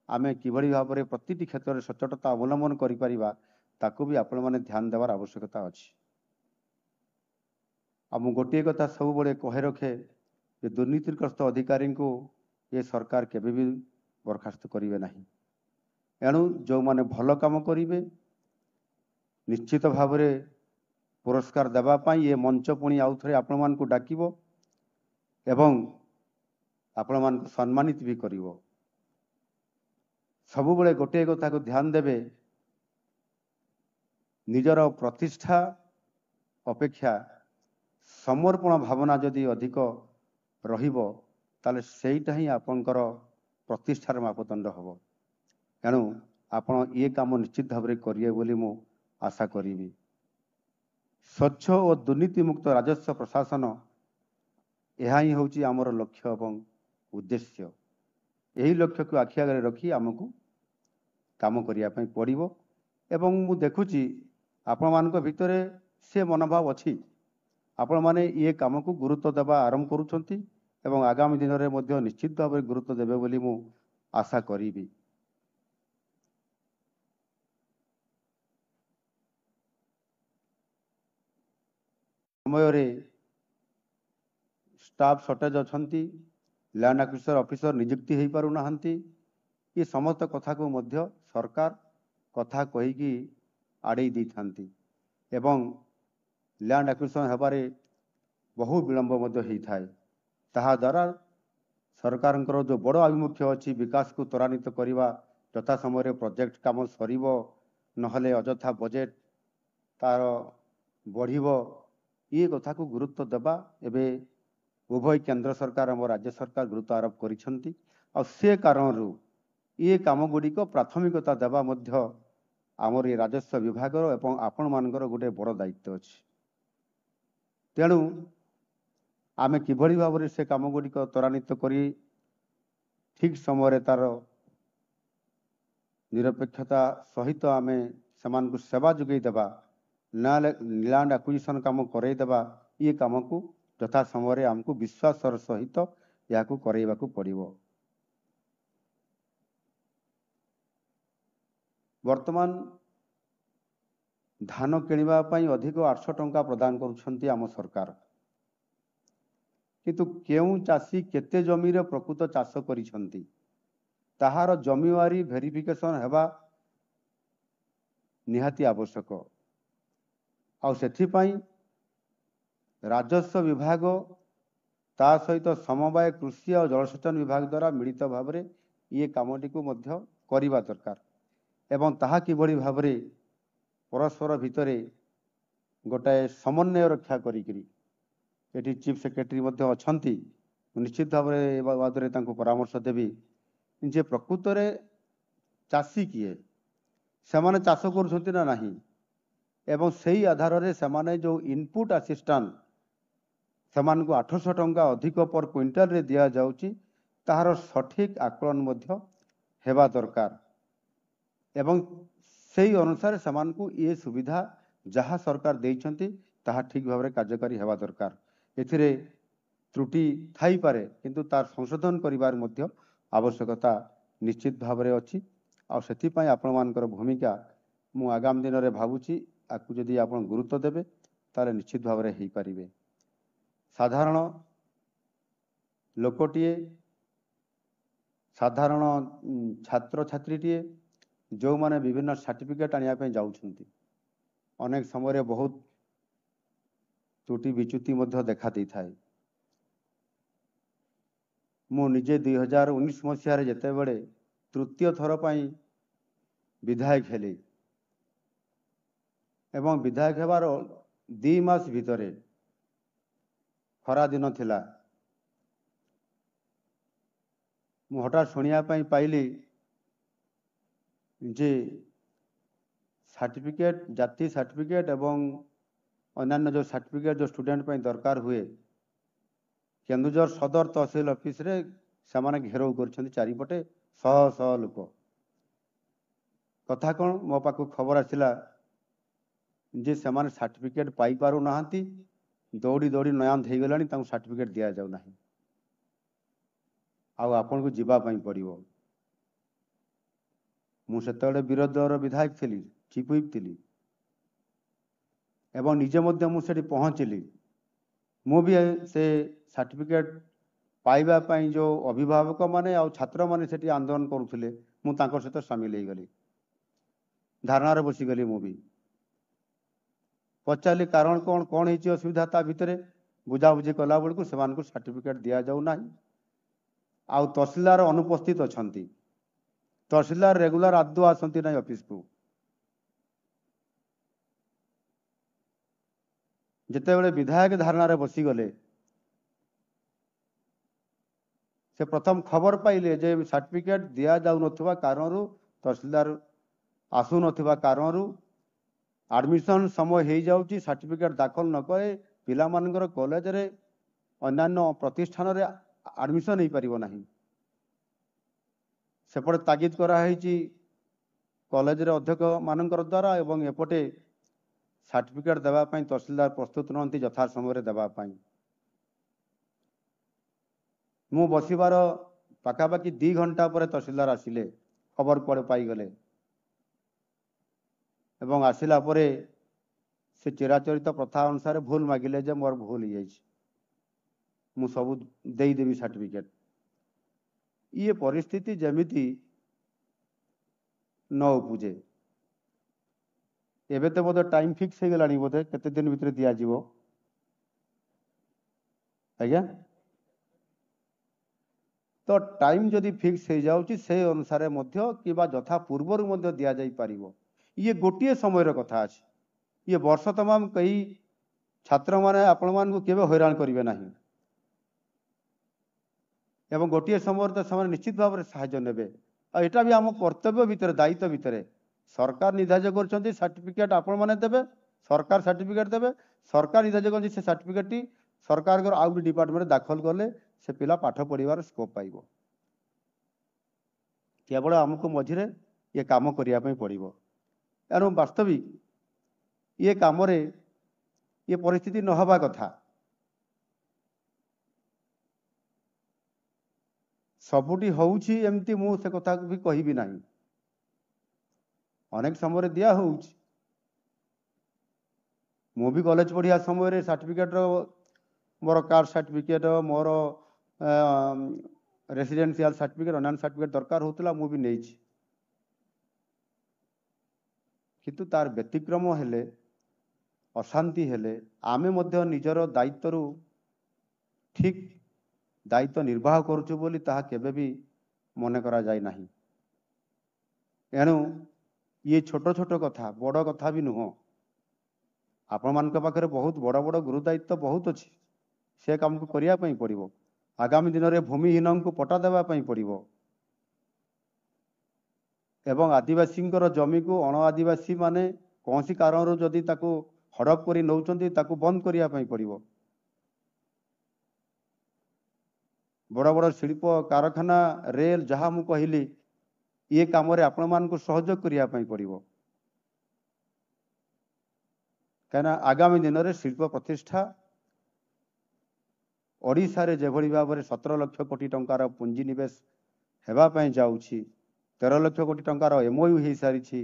आमे किभली भाव में प्रतिटी क्षेत्र में सचेतनता अवलंबन करि परिबा ताकू भी आपण माने ध्यान देवार आवश्यकता अछि। आ मु गोटे कथा सब बड़े कहे रखे जे दुर्नीतिग्रस्त अधिकारी को ये सरकार केबे भी बर्खास्त करिवे नाही। एणु जो माने भल काम करिवे निश्चित भाव में पुरस्कार देवा पाई ये मंच पुणी आउ थे आपण मान को डाकिबो एवं आपण मान को सम्मानित भी करिवो। सबु बड़े गोटे कथा को ध्यान देवे निजर प्रतिष्ठा अपेक्षा समर्पण भावना जदि अधिक रहिबो ताले सेईटा ही आपनकर प्रतिष्ठार मापदंड हबो। एणु आपण ये काम निश्चित भाव में करिए बोली मु आशा करी। ସ୍ୱଚ୍ଛ ଓ ଦୁର୍ନୀତିମୁକ୍ତ ରାଜସ୍ୱ ପ୍ରଶାସନ ଏହା ହିଁ ହେଉଛି ଆମର ଲକ୍ଷ୍ୟ ଏବଂ ଉଦ୍ଦେଶ୍ୟ। ଏହି ଲକ୍ଷ୍ୟକୁ ଆଖି ଆଗରେ ରଖି ଆମକୁ କାମ କରିବା ପାଇଁ ପଡ଼ିବ ଏବଂ ମୁଁ ଦେଖୁଛି ଆପଣମାନଙ୍କ ଭିତରେ ସେ ମନୋଭାବ ଅଛି। ଆପଣମାନେ ଏ କାମକୁ ଗୁରୁତ୍ୱ ଦେବା ଆରମ୍ଭ କରୁଛନ୍ତି ଏବଂ ଆଗାମୀ ଦିନରେ ମଧ୍ୟ ନିଶ୍ଚିତ ଭାବରେ ଗୁରୁତ୍ୱ ଦେବେ ବୋଲି ମୁଁ ଆଶା କରିବି। ସମୟରେ ଷ୍ଟାଫ୍ ସର୍ଟେଜ୍ ଅଛନ୍ତି, ଲ୍ୟାଣ୍ଡ ଆକ୍ୱିଜିସନ୍ ଅଫିସର ନିଯୁକ୍ତି ହୋଇପାରୁନାହାନ୍ତି। ଏ ସମସ୍ତ କଥାକୁ ମଧ୍ୟ ସରକାର କଥା କହିକି ଆଡ଼େଇ ଦେଇଥାନ୍ତି ଏବଂ ଲ୍ୟାଣ୍ଡ ଆକ୍ୱିଜିସନ୍ ହେବାରେ ବହୁ ବିଳମ୍ବ ମଧ୍ୟ ହୋଇଥାଏ। ତାହାଦ୍ୱାରା ସରକାରଙ୍କର ଯେଉଁ ବଡ଼ ଆଭିମୁଖ୍ୟ ଅଛି ବିକାଶକୁ ତ୍ୱରାନ୍ୱିତ କରିବା, ଯଥା ସମୟରେ ପ୍ରୋଜେକ୍ଟ କାମ ସରିବ, ନହେଲେ ଅଯଥା ବଜେଟ୍ ତାର ବଢ଼ିବ, ଏ କଥାକୁ ଗୁରୁତ୍ୱ ଦେବା ଏବେ ଉଭୟ କେନ୍ଦ୍ର ସରକାର ଏବଂ ରାଜ୍ୟ ସରକାର ଗୁରୁତ୍ୱ ଆରୋପ କରିଛନ୍ତି। ଆଉ ସେ କାରଣରୁ ଏ କାମଗୁଡ଼ିକ ପ୍ରାଥମିକତା ଦେବା ମଧ୍ୟ ଆମର ଏ ରାଜସ୍ୱ ବିଭାଗର ଏବଂ ଆପଣମାନଙ୍କର ଗୋଟେ ବଡ଼ ଦାୟିତ୍ୱ ଅଛି। ତେଣୁ ଆମେ କିଭଳି ଭାବରେ ସେ କାମଗୁଡ଼ିକ ତ୍ୱରାନ୍ୱିତ କରି ଠିକ୍ ସମୟରେ ତାର ନିରପେକ୍ଷତା ସହିତ ଆମେ ସେମାନଙ୍କୁ ସେବା ଯୋଗାଇ ଦେବା, ଲ୍ୟାଣ୍ଡ ଆକ୍ୱିଜିସନ୍ କାମ କରାଇ ଦେବା, ଏ କାମକୁ ଯଥା ସମୟରେ ଆମକୁ ବିଶ୍ୱାସର ସହିତ ଏହାକୁ କରାଇବାକୁ ପଡ଼ିବ। ବର୍ତ୍ତମାନ ଧାନ କିଣିବା ପାଇଁ ଅଧିକ 800 ଟଙ୍କା ପ୍ରଦାନ କରୁଛନ୍ତି ଆମ ସରକାର, କିନ୍ତୁ କେଉଁ ଚାଷୀ କେତେ ଜମିରେ ପ୍ରକୃତ ଚାଷ କରିଛନ୍ତି ତାହାର ଜମିୱାରୀ ଭେରିଫିକେସନ୍ ହେବା ନିହାତି ଆବଶ୍ୟକ। ଆଉ ସେଥିପାଇଁ ରାଜସ୍ୱ ବିଭାଗ ତା ସହିତ ସମବାୟ କୃଷି ଆଉ ଜଳସେଚନ ବିଭାଗ ଦ୍ୱାରା ମିଳିତ ଭାବରେ ଏ କାମଟିକୁ ମଧ୍ୟ କରିବା ଦରକାର ଏବଂ ତାହା କିଭଳି ଭାବରେ ପରସ୍ପର ଭିତରେ ଗୋଟାଏ ସମନ୍ୱୟ ରକ୍ଷା କରିକିରି, ଏଠି ଚିଫ୍ ସେକ୍ରେଟାରୀ ମଧ୍ୟ ଅଛନ୍ତି, ନିଶ୍ଚିତ ଭାବରେ ଏ ବାବଦରେ ତାଙ୍କୁ ପରାମର୍ଶ ଦେବି ଯେ ପ୍ରକୃତରେ ଚାଷୀ କିଏ, ସେମାନେ ଚାଷ କରୁଛନ୍ତି ନା ନାହିଁ ଏବଂ ସେହି ଆଧାରରେ ସେମାନେ ଯେଉଁ ଇନପୁଟ୍ ଆସିଷ୍ଟାନ୍ସ ସେମାନଙ୍କୁ 800 ଟଙ୍କା ଅଧିକ ପର କ୍ୱିଣ୍ଟାଲରେ ଦିଆଯାଉଛି ତାହାର ସଠିକ୍ ଆକଳନ ମଧ୍ୟ ହେବା ଦରକାର ଏବଂ ସେହି ଅନୁସାରେ ସେମାନଙ୍କୁ ଏ ସୁବିଧା ଯାହା ସରକାର ଦେଇଛନ୍ତି ତାହା ଠିକ୍ ଭାବରେ କାର୍ଯ୍ୟକାରୀ ହେବା ଦରକାର। ଏଥିରେ ତ୍ରୁଟି ଥାଇପାରେ କିନ୍ତୁ ତାର ସଂଶୋଧନ କରିବାର ମଧ୍ୟ ଆବଶ୍ୟକତା ନିଶ୍ଚିତ ଭାବରେ ଅଛି। ଆଉ ସେଥିପାଇଁ ଆପଣମାନଙ୍କର ଭୂମିକା ମୁଁ ଆଗାମୀ ଦିନରେ ଭାବୁଛି ଆକୁ ଯଦି ଆପଣ ଗୁରୁତ୍ୱ ଦେବେ ତାହେଲେ ନିଶ୍ଚିତ ଭାବରେ ହେଇପାରିବେ। ସାଧାରଣ ଲୋକଟିଏ, ସାଧାରଣ ଛାତ୍ରଛାତ୍ରୀଟିଏ ଯେଉଁମାନେ ବିଭିନ୍ନ ସାର୍ଟିଫିକେଟ୍ ଆଣିବା ପାଇଁ ଯାଉଛନ୍ତି, ଅନେକ ସମୟରେ ବହୁତ ତ୍ରୁଟି ବିଚ୍ୟୁତି ମଧ୍ୟ ଦେଖା ଦେଇଥାଏ। ମୁଁ ନିଜେ 2019 ମସିହାରେ ଯେତେବେଳେ ତୃତୀୟ ଥର ପାଇଁ ବିଧାୟକ ହେଲି ଏବଂ ବିଧାୟକ ହେବାର 2 ମାସ ଭିତରେ ଖରା ଦିନ ଥିଲା, ମୁଁ ହଠାତ୍ ଶୁଣିବା ପାଇଁ ପାଇଲି ଯେ ସାର୍ଟିଫିକେଟ୍, ଜାତି ସାର୍ଟିଫିକେଟ୍ ଏବଂ ଅନ୍ୟାନ୍ୟ ଯେଉଁ ସାର୍ଟିଫିକେଟ୍ ଯେଉଁ ଷ୍ଟୁଡେଣ୍ଟ ପାଇଁ ଦରକାର ହୁଏ, କେନ୍ଦୁଝର ସଦର ତହସିଲ ଅଫିସରେ ସେମାନେ ଘେରାଉ କରିଛନ୍ତି ଚାରିପଟେ ଶହ ଶହ ଲୋକ। କଥା କ'ଣ, ମୋ ପାଖକୁ ଖବର ଆସିଲା ଯେ ସେମାନେ ସାର୍ଟିଫିକେଟ୍ ପାଇପାରୁନାହାନ୍ତି, ଦୌଡ଼ି ଦୌଡ଼ି ନୟାନ୍ତ ହେଇଗଲାଣି, ତାଙ୍କୁ ସାର୍ଟିଫିକେଟ୍ ଦିଆଯାଉ ନାହିଁ, ଆଉ ଆପଣଙ୍କୁ ଯିବା ପାଇଁ ପଡ଼ିବ। ମୁଁ ସେତେବେଳେ ବିରୋଧୀ ଦଳର ବିଧାୟକ ଥିଲି, ଚିଫ୍ ହୁଇପ୍ ଥିଲି ଏବଂ ନିଜେ ମଧ୍ୟ ମୁଁ ସେଠି ପହଞ୍ଚିଲି। ମୁଁ ବି ସେ ସାର୍ଟିଫିକେଟ୍ ପାଇବା ପାଇଁ ଯେଉଁ ଅଭିଭାବକମାନେ ଆଉ ଛାତ୍ରମାନେ ସେଠି ଆନ୍ଦୋଳନ କରୁଥିଲେ, ମୁଁ ତାଙ୍କ ସହିତ ସାମିଲ ହେଇଗଲି, ଧାରଣାରେ ବସିଗଲି। ମୁଁ ବି ପଚାରିଲି କାରଣ କ'ଣ ହେଇଛି ଅସୁବିଧା, ତା ଭିତରେ ବୁଝାବୁଝି କଲା ବେଳକୁ ସେମାନଙ୍କୁ ସାର୍ଟିଫିକେଟ୍ ଦିଆଯାଉ ନାହିଁ ଆଉ ତହସିଲଦାର ଅନୁପସ୍ଥିତ ଅଛନ୍ତି। ତହସିଲଦାର ରେଗୁଲାର ଆଦୌ ଆସନ୍ତି ନାହିଁ ଅଫିସକୁ। ଯେତେବେଳେ ବିଧାୟକ ଧାରଣାରେ ବସିଗଲେ, ସେ ପ୍ରଥମ ଖବର ପାଇଲେ ଯେ ସାର୍ଟିଫିକେଟ୍ ଦିଆଯାଉନଥିବା କାରଣରୁ, ତହସିଲଦାର ଆସୁନଥିବା କାରଣରୁ आडमिशन समय हो जाउची सर्टिफिकेट दाखल न करे पिला मानकर कॉलेज रे अन्यान्य प्रतिष्ठान रे आडमिशन हो पारिबो नाही सेपटे तागिद करा हैची कॉलेज रे अध्यक्ष मानकर द्वारा एवं एपटे सर्टिफिकेट देवा पई तहसीलदार प्रस्तुत रहंती यथा समय देवा पई मु बसिबार पाखापाखि 2 घंटा पर तहसीलदार आसिले खबर कुआड़े पाई गले एवं आसिला परे से चिराचरित प्रथा अनुसार भूल मागिले जे मोर भूल हो जाइए मु सब देदेवी सर्टिफिकेट ये परिस्थिति जमिति न उपजे एबे तो बोधे टाइम फिक्स हो गलानी बोधे केते दिन भितर दिया जीवो आज्ञा तो टाइम जदि फिक्स हो जाउची से अनुसार मध्य किबा यथा पूर्वर मध्य दिया जाई पारिबो ये गोटे समय कथा अछि ये वर्ष तमाम कई छात्र माने आपण मान को केबे हैरान करिवे नाही एवं गोटे समय तो समय निश्चित भाव में साहाय्य नेबे आ एटा भी आम कर्तव्य भितर दायित्व भितर सरकार निर्धारित कर सर्टिफिकेट आपण माने देबे सरकार सर्टिफिकेट देबे सरकार निर्धारित कर से सर्टिफिकेट टी सरकार को आउ डिपार्टमेंट दाखल कले से पिला पाठ पढ़िबार स्कोप पाइबो केवल आमको मझिरे ये काम करिया पई पड़िबो एनु वास्तविक ये काम रे ये परिस्थिति न हवा कथा सबुटी होउछि एमती मु से कथा भी कहिबी नाही अनेक समय दिया होउछि मु भी कॉलेज पढ़िया समय सर्टिफिकेट मोर कास्ट सर्टिफिकेट मोर रेसिडेंशियल सर्टिफिकेट अन्य सर्टिफिकेट दरकार होतला मु भी नहीं किंतु तार व्यतिक्रम हेले अशांति हेले आमे मध्य निजर दायित्व ठीक दायित्व निर्वाह करुछु बोली ताहा केबे भी मने करा जाय नाही एणु ये छोट छोट कथा बड़ कथा भी नुह आपण मानक पाखरे बहुत बड़ बड़ गुरु दायित्व बहुत अच्छी से काम को करिया पई पड़िबो आगामी दिन में भूमिहीन को पट्टा देवा पई पड़िबो एवं आदिवासी जमी को अण आदिवासी माने कौन सी कारण जदि ताको हड़प करी नौचंती ताको बंद करिया पई पड़िबो बड़ बड़ शिल्प कारखाना रेल जहाँ मु कहली ये काम रे आपण मान को सहयोग करिया पई पड़िबो कहना आगामी दिन में शिल्प प्रतिष्ठा ओडिशा रे जेभली भाव में 17 लाख कोटी टंकार पुंजी निवेश हेबा पई जाउछि 13 लाख कोटी टंकार एमओयू हो सारी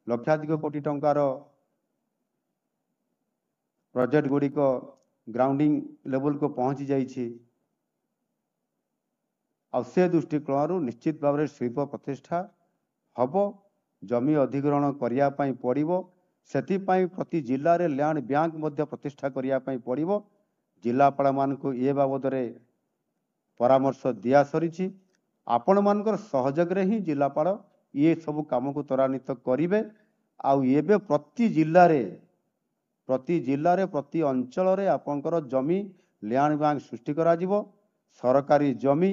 लक्षाधिक कोटी टंकार प्रोजेक्ट गुड़िक ग्राउंडिंग लेवल को पहुंची जाइछि आ से दृष्टिकोण निश्चित भाव में शिल्प प्रतिष्ठा हम जमी अधिग्रहण करिया पई पड़िबो सेथिपाई प्रति जिल्ला रे लैंड बैंक मध्य प्रतिष्ठा करिया पई पड़िबो जिलापाल मान को ये बाबद परामर्श दिया सरी आपण मानकर सहयोग रे ही जिलापाल ये सब काम को त्वरान्वित करिवे आउ एबे प्रति जिल्ला रे प्रति अंचल रे आपनकर जमी लैंड बैंक सृष्टि करा जिवो सरकारी जमी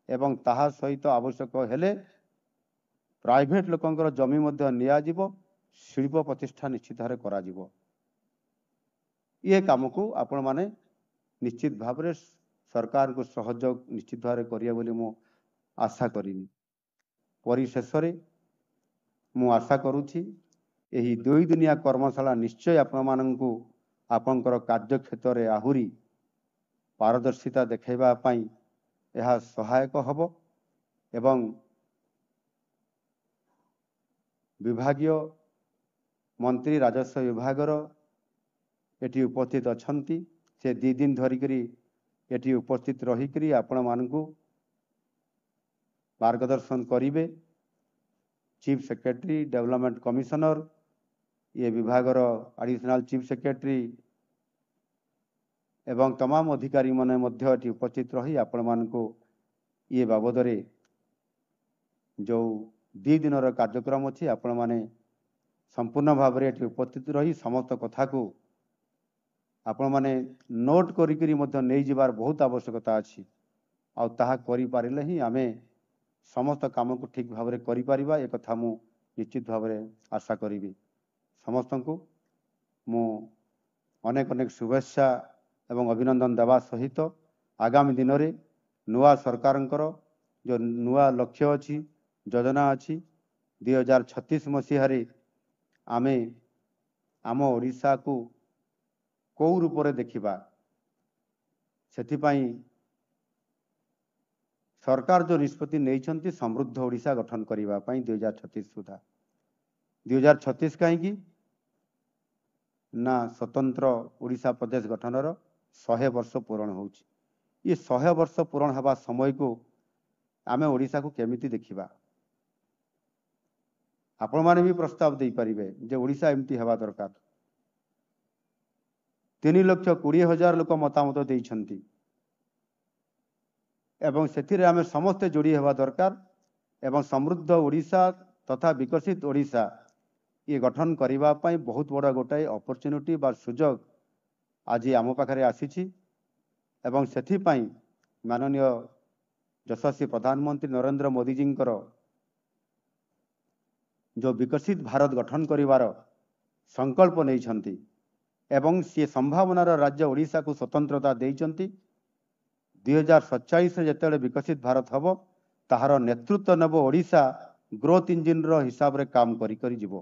एवं ताहा सहित आवश्यक हेले प्राइवेट लोकंकर जमी मध्य निया जिवो शिल्प प्रतिष्ठा निश्चित भाव करा जिवो ये काम को आपण माने निश्चित भाव में सरकार को सहयोग निश्चित भाव करिया बोली मु आशा करिनी परिशेष मु आशा करुछि एही 2 दिनिया कर्मशाला निश्चय आपण माननकु आपनकर कार्यक्षेत्र रे आहुरी पारदर्शिता देखैबा पई यह सहायक हब एवं विभागीय मंत्री राजस्व विभागर एटी उपस्थित अछंती से 2 दिन धरिकरी एटी उपस्थित रहिकरी आपण मानकु मार्गदर्शन करिवे चीफ सेक्रेटरी डेवलपमेंट कमिश्नर ये विभागर एडिशनल चीफ सेक्रेटरी एवं तमाम अधिकारी माने मध्य एटी उपस्थित रही आपण मानकु ये बाबद रे जो 2 दिन कार्यक्रम अच्छी आपण माने संपूर्ण भाव में एटी उपस्थित रही समस्त कथा को आपण माने नोट करी मध्य नहीं जिबार बहुत आवश्यकता अच्छी आ ताहा करि पारिले ही आमे समस्त काम को ठीक भाव में करि परिबा ए कथा मु निश्चित भाव में आशा करी ସମସ୍ତଙ୍କୁ ମୁଁ ଅନେକ ଅନେକ शुभेच्छा एवं अभिनंदन देवा सहित आगामी दिन में नुआ सरकारंकर जो नुआ लक्ष्य अच्छी योजना अच्छी 2036 मसीह आमे आम ओडिशा को कौ रूप में देखा से सरकार जो निष्पत्ति नहीं समृद्ध ओडिशा गठन करने 2036 सुधा 2036 कहीं ना स्वतंत्र ओडिशा प्रदेश गठनर 100 वर्ष पूरण हो 100 वर्ष पूरण हवा समय को आमे ओडिशा को केमिति देखिबा आपण माने भी प्रस्ताव दे परिबे जे ओडिशा एमती हवा दरकार 3,20,000 लोक मतामत देइछंती एवं सेथिरे आमे समस्त जोड़ी हवा दरकार एवं समृद्ध ओडिशा तथा विकसित ओडिशा ये गठन करिबा पई बहुत बड़ा गोटाए अपॉर्चुनिटी बा सुजोग आज आम पाखरे आसीछि एवं सेथि पई माननीय यशस्वी प्रधानमंत्री नरेंद्र मोदी जी जो विकसित भारत गठन करिवार संकल्प नहीं छंती एवं सी संभावनार राज्य ओडिशा को स्वतंत्रता देइछंती 2047 जेतेबेले विकसित भारत हबो ताहार नेतृत्व नेब ओडिशा ग्रोथ इंजिन रो हिसाब रे काम करी जीवो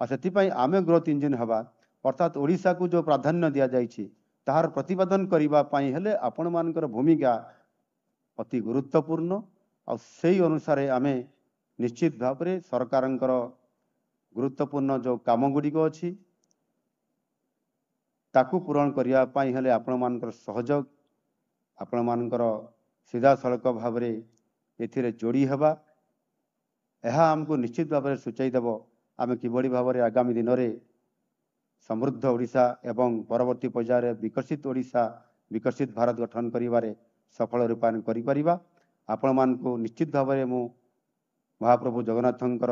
आ सेथि पई आमे ग्रोथ इंजिन हबा अर्थात ओडिशा को जो प्राधान्य दिया जाइछि ताहार प्रतिपादन करिबा पई हेले आपण मानकर भूमिका अति गुरुत्वपूर्ण आ सेही अनुसार आमे निश्चित भाव में सरकारंकर गुरुत्वपूर्ण जो काम गुड़ी अच्छी ताकू पूरण करिया पई हेले आपण मानकर सहयोग आपण मानकर सीधा सड़क भाव में एथिरे जोड़ी हेबा यह आमको निश्चित भाव में सूचाई देव आमे किभली भाव में आगामी दिन में समृद्ध ओडिशा एवं परवर्ती पर्यायर विकसित ओडिशा विकसित भारत गठन करिबारे सफल रूपायन करि परिबा आपण मानको निश्चित भाव में मु महाप्रभु जगन्नाथंकर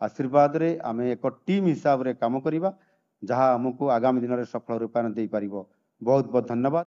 आशीर्वाद रे आमे एक टीम हिसाब रे काम करिबा जहाँ हमको आगामी दिन में सफल रूपायन दे पारिबो। बहुत बहुत धन्यवाद।